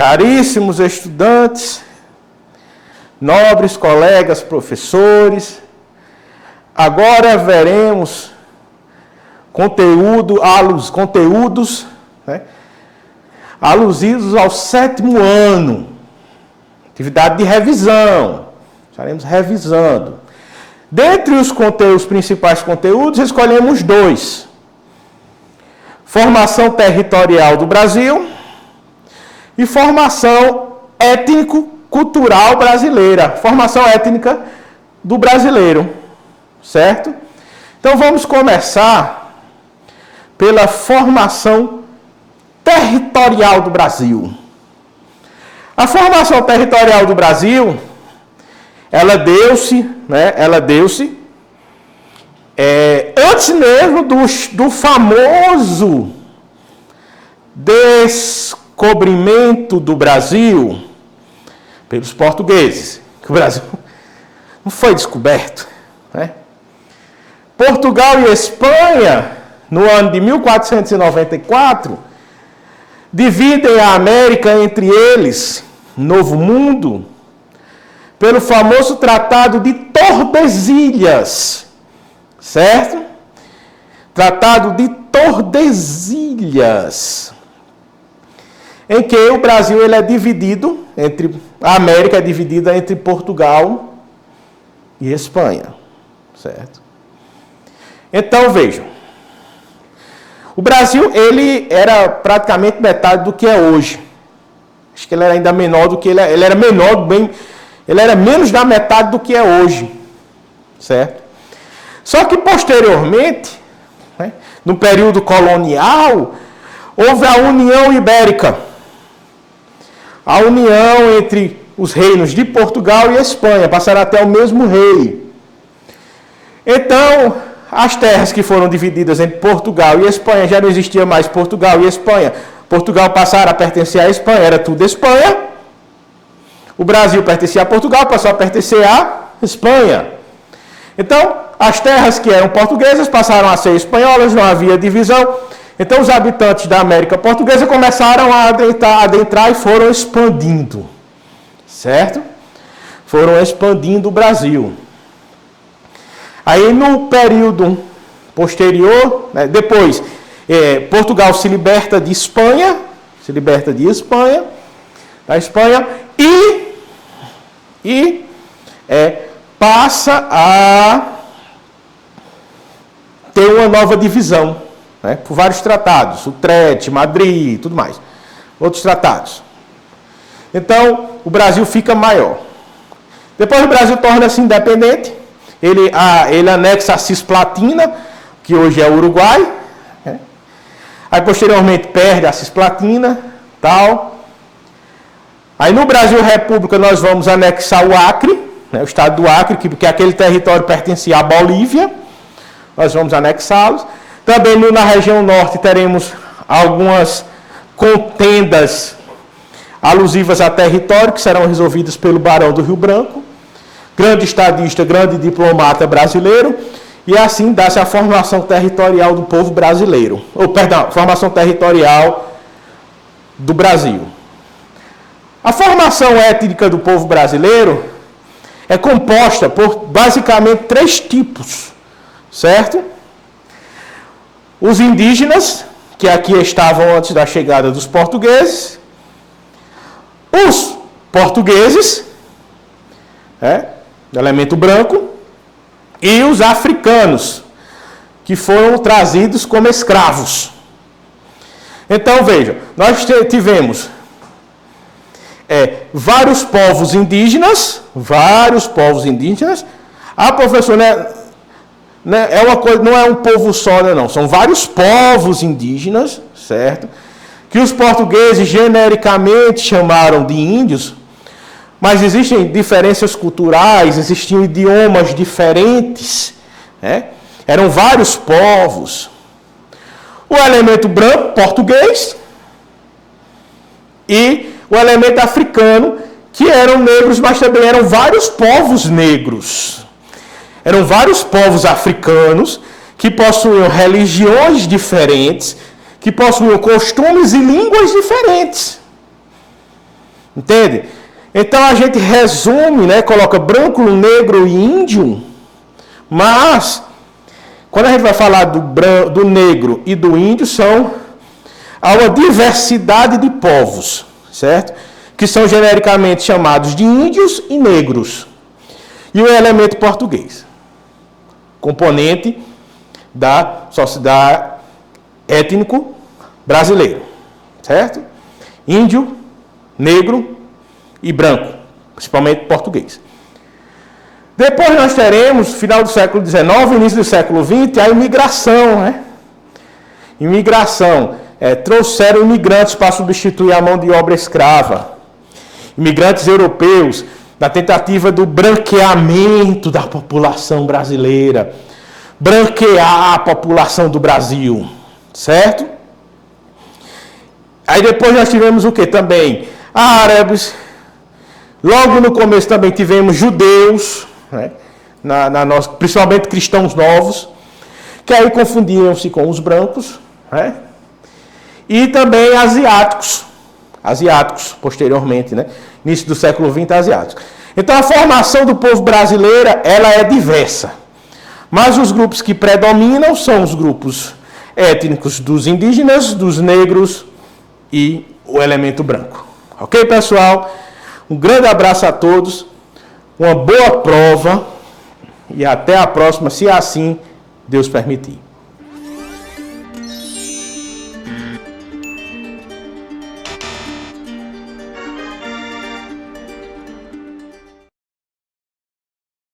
Caríssimos estudantes, nobres colegas professores, agora veremos conteúdos, né, alusivos ao 7º ano, atividade de revisão, estaremos revisando. Dentre os principais conteúdos, escolhemos 2. Formação territorial do Brasil e formação étnico-cultural brasileira. Formação étnica do brasileiro, certo? Então vamos começar pela formação territorial do Brasil. A formação territorial do Brasil, ela deu-se antes mesmo do famoso descobrimento do Brasil pelos portugueses, que o Brasil não foi descoberto, né? Portugal e Espanha, no ano de 1494, dividem a América entre eles, Novo Mundo, pelo famoso Tratado de Tordesilhas, certo? Tratado de Tordesilhas, em que o Brasil ele é dividido a América é dividida entre Portugal e Espanha, certo? Então vejam, o Brasil ele era praticamente metade do que é hoje. Acho que ele era ainda menor do que ele era ele era menos da metade do que é hoje, certo? Só que posteriormente, né, no período colonial, houve a União Ibérica, a união entre os reinos de Portugal e Espanha, passaram até o mesmo rei. Então, as terras que foram divididas entre Portugal e Espanha, já não existia mais Portugal e Espanha. Portugal passaram a pertencer à Espanha, era tudo Espanha. O Brasil pertencia a Portugal, passou a pertencer à Espanha. Então, as terras que eram portuguesas passaram a ser espanholas, não havia divisão. Então, os habitantes da América Portuguesa começaram a adentrar e foram expandindo, certo? Foram expandindo o Brasil. Aí, no período posterior, né, depois, Portugal se liberta de Espanha, da Espanha, e passa a ter uma nova divisão, né, por vários tratados, Utrecht, Madrid, tudo mais, outros tratados. Então, o Brasil fica maior. Depois o Brasil torna-se independente, ele anexa a Cisplatina, que hoje é o Uruguai, né? Aí posteriormente perde a Cisplatina, tal. Aí no Brasil República nós vamos anexar o Acre, né, o estado do Acre, porque aquele território pertencia à Bolívia, nós vamos anexá-los. Também na região norte teremos algumas contendas alusivas a território, que serão resolvidas pelo Barão do Rio Branco, grande estadista, grande diplomata brasileiro, e assim dá-se a formação territorial do povo brasileiro, formação territorial do Brasil. A formação étnica do povo brasileiro é composta por basicamente 3 tipos, certo? Os indígenas, que aqui estavam antes da chegada dos portugueses, os portugueses, do elemento branco, e os africanos, que foram trazidos como escravos. Então, vejam, nós tivemos vários povos indígenas. Professor, é uma coisa, não é um povo só, não. São vários povos indígenas, certo? Que os portugueses genericamente chamaram de índios, mas existem diferenças culturais, existiam idiomas diferentes, né? Eram vários povos. O elemento branco, português, e o elemento africano, que eram negros, mas também eram vários povos negros. Eram vários povos africanos que possuíam religiões diferentes, que possuíam costumes e línguas diferentes. Entende? Então a gente resume, né? Coloca branco, negro e índio, mas quando a gente vai falar do negro e do índio, há uma diversidade de povos, certo? Que são genericamente chamados de índios e negros. E o elemento português, componente da sociedade étnico brasileiro, certo? Índio, negro e branco, principalmente português. Depois nós teremos, final do século XIX, início do século XX, a imigração, né? Imigração. Trouxeram imigrantes para substituir a mão de obra escrava. Imigrantes europeus, na tentativa do branqueamento da população brasileira. Branquear a população do Brasil, certo? Aí depois nós tivemos o que também? Árabes. Logo no começo também tivemos judeus, né? Principalmente cristãos novos, que aí confundiam-se com os brancos, né? E também asiáticos posteriormente, né? Início do século XX, asiáticos. Então a formação do povo brasileiro, ela é diversa, mas os grupos que predominam são os grupos étnicos dos indígenas, dos negros e o elemento branco. Ok, pessoal? Um grande abraço a todos, uma boa prova e até a próxima, se assim Deus permitir.